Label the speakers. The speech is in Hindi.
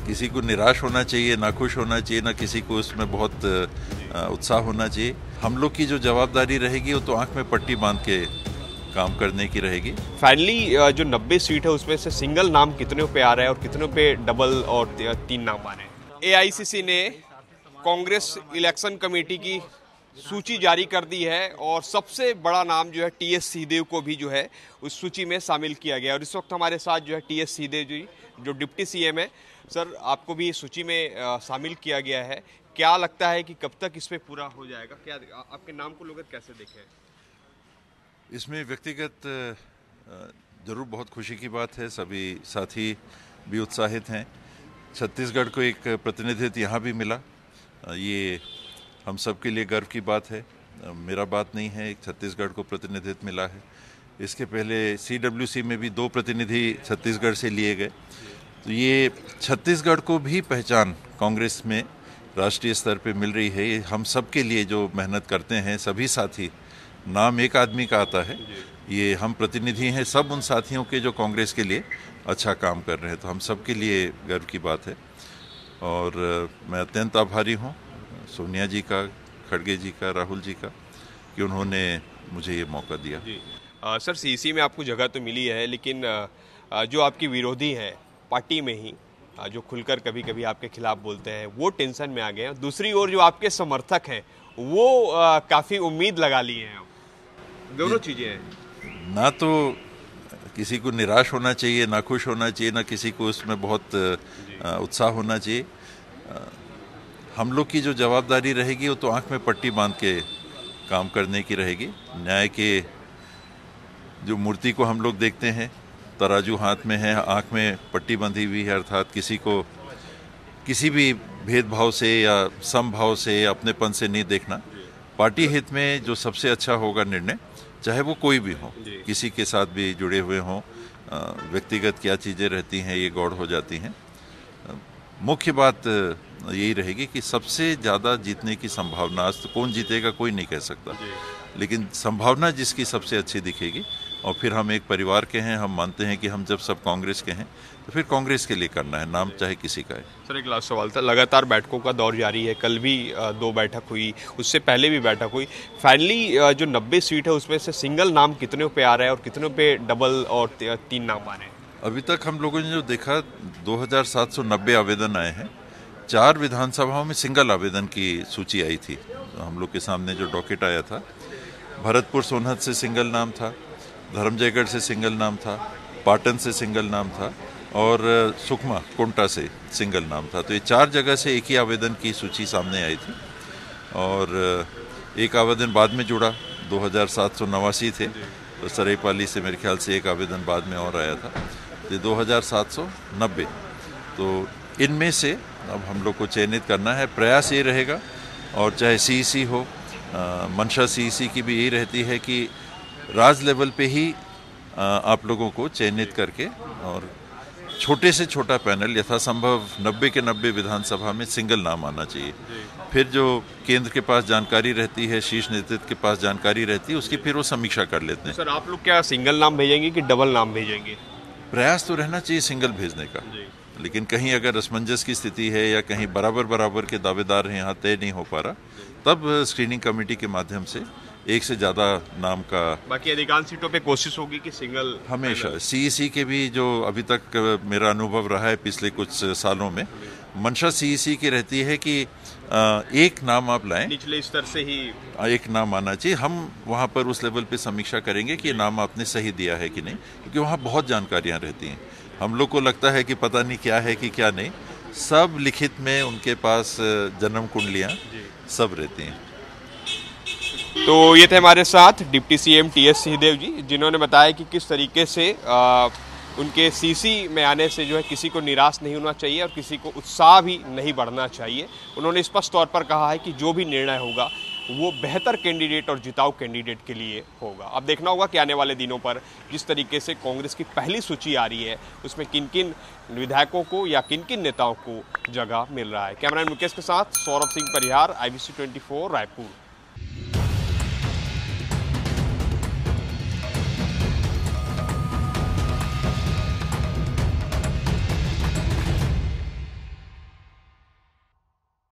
Speaker 1: किसी को निराश होना चाहिए, नाखुश होना चाहिए, ना किसी को उसमें बहुत उत्साह होना चाहिए। हम लोग की जो जवाबदारी रहेगी वो तो आंख में पट्टी बांध के काम करने की रहेगी।
Speaker 2: फाइनली जो 90 सीट है उसमें से सिंगल नाम कितने पे आ रहा है और कितने पे डबल और 3 नाम आ रहे हैं? एआईसीसी ने कांग्रेस इलेक्शन कमेटी की सूची जारी कर दी है और सबसे बड़ा नाम जो है टीएस सिंहदेव को भी जो है उस सूची में शामिल किया गया। और इस वक्त हमारे साथ जो है टीएस सिंहदेव जी जो डिप्टी सीएम है। सर, आपको भी इस सूची में शामिल किया गया है। क्या लगता है कि कब तक इसमें पूरा हो जाएगा? क्या आपके नाम को लोग कैसे देखें?
Speaker 1: इसमें व्यक्तिगत जरूर बहुत खुशी की बात है, सभी साथी भी उत्साहित हैं। छत्तीसगढ़ को एक प्रतिनिधित्व यहाँ भी मिला, ये हम सब के लिए गर्व की बात है। मेरा बात नहीं है, एक छत्तीसगढ़ को प्रतिनिधित्व मिला है। इसके पहले सीडब्ल्यूसी में भी 2 प्रतिनिधि छत्तीसगढ़ से लिए गए। तो ये छत्तीसगढ़ को भी पहचान कांग्रेस में राष्ट्रीय स्तर पे मिल रही है। ये हम सब के लिए जो मेहनत करते हैं सभी साथी, नाम एक आदमी का आता है, ये हम प्रतिनिधि हैं सब उन साथियों के जो कांग्रेस के लिए अच्छा काम कर रहे हैं। तो हम सब के लिए गर्व की बात है और मैं अत्यंत आभारी हूँ सोनिया जी का, खड़गे जी का, राहुल जी का, कि उन्होंने मुझे ये मौका दिया।
Speaker 2: सर, सीसी में आपको जगह तो मिली है, लेकिन जो आपकी विरोधी हैं पार्टी में ही, जो खुलकर कभी कभी आपके खिलाफ बोलते हैं, वो टेंशन में आ गए हैं। दूसरी ओर जो आपके समर्थक हैं वो काफ़ी उम्मीद लगा लिए हैं। दोनों चीज़ें हैं।
Speaker 1: ना तो किसी को निराश होना चाहिए, नाखुश होना चाहिए, ना किसी को उसमें बहुत उत्साह होना चाहिए। हम लोग की जो जवाबदारी रहेगी वो तो आंख में पट्टी बांध के काम करने की रहेगी। न्याय के जो मूर्ति को हम लोग देखते हैं, तराजू हाथ में है, आंख में पट्टी बंधी हुई है, अर्थात किसी को किसी भी भेदभाव से या समभाव से या अपनेपन से नहीं देखना। पार्टी हित में जो सबसे अच्छा होगा निर्णय, चाहे वो कोई भी हो, किसी के साथ भी जुड़े हुए हों, व्यक्तिगत क्या चीज़ें रहती हैं ये गौड़ हो जाती हैं। मुख्य बात यही रहेगी कि सबसे ज़्यादा जीतने की संभावना, आज तो कौन जीतेगा कोई नहीं कह सकता, लेकिन संभावना जिसकी सबसे अच्छी दिखेगी। और फिर हम एक परिवार के हैं, हम मानते हैं कि हम जब सब कांग्रेस के हैं तो फिर कांग्रेस के लिए करना है, नाम चाहे किसी का है।
Speaker 2: सर, एक लास्ट सवाल था। लगातार बैठकों का दौर जारी है, कल भी 2 बैठक हुई, उससे पहले भी बैठक हुई। फाइनली जो 90 सीट है उसमें से सिंगल नाम कितने पे आ रहा है और कितने पे डबल और 3 नाम आ रहे हैं?
Speaker 1: अभी तक हम लोगों ने जो देखा 2790 आवेदन आए हैं। 4 विधानसभाओं में सिंगल आवेदन की सूची आई थी। तो हम लोग के सामने जो डॉकेट आया था, भरतपुर सोनहत से सिंगल नाम था, धर्मजयगढ़ से सिंगल नाम था, पाटन से सिंगल नाम था और सुकमा कोंटा से सिंगल नाम था। तो ये 4 जगह से एक ही आवेदन की सूची सामने आई थी और एक आवेदन बाद में जुड़ा, 2789 थे, तो सरायपाली से मेरे ख्याल से एक आवेदन बाद में और आया था, तो 2790। तो इनमें से अब हम लोग को चयनित करना है। प्रयास ये रहेगा, और चाहे सीईसी हो, मंशा सीईसी की भी यही रहती है कि राज लेवल पे ही आप लोगों को चयनित करके, और छोटे से छोटा पैनल यथासंभव 90 के 90 विधानसभा में सिंगल नाम आना चाहिए। फिर जो केंद्र के पास जानकारी रहती है, शीर्ष नेतृत्व के पास जानकारी रहती है, उसकी फिर वो समीक्षा कर लेते हैं।
Speaker 2: सर, आप लोग क्या सिंगल नाम भेजेंगे कि डबल नाम भेजेंगे?
Speaker 1: प्रयास तो रहना चाहिए सिंगल भेजने का, लेकिन कहीं अगर असमंजस की स्थिति है या कहीं बराबर के दावेदार हैं, यहाँ तय नहीं हो पा रहा, तब स्क्रीनिंग कमेटी के माध्यम से एक से ज़्यादा नाम का।
Speaker 2: बाकी अधिकांश सीटों पे कोशिश होगी कि सिंगल।
Speaker 1: हमेशा सीईसी के भी जो अभी तक मेरा अनुभव रहा है पिछले कुछ सालों में, मंशा सीईसी की रहती है कि एक नाम आप लाएं,
Speaker 2: निचले स्तर से ही
Speaker 1: एक नाम आना चाहिए। हम वहाँ पर उस लेवल पे समीक्षा करेंगे कि नाम आपने सही दिया है कि नहीं, क्योंकि वहाँ बहुत जानकारियाँ रहती हैं। हम लोग को लगता है कि पता नहीं क्या है कि क्या नहीं, सब लिखित में उनके पास जन्म कुंडलियाँ सब रहती हैं।
Speaker 2: तो ये थे हमारे साथ डिप्टी सीएम टीएस सिंहदेव जी, जिन्होंने बताया कि किस तरीके से उनके सीसी में आने से जो है किसी को निराश नहीं होना चाहिए और किसी को उत्साह भी नहीं बढ़ना चाहिए। उन्होंने स्पष्ट तौर पर कहा है कि जो भी निर्णय होगा वो बेहतर कैंडिडेट और जिताऊ कैंडिडेट के लिए होगा। अब देखना होगा कि आने वाले दिनों पर जिस तरीके से कांग्रेस की पहली सूची आ रही है उसमें किन किन विधायकों को या किन किन नेताओं को जगह मिल रहा है। कैमरामैन मुकेश के साथ सौरभ सिंह परिहार, IBC 24 रायपुर।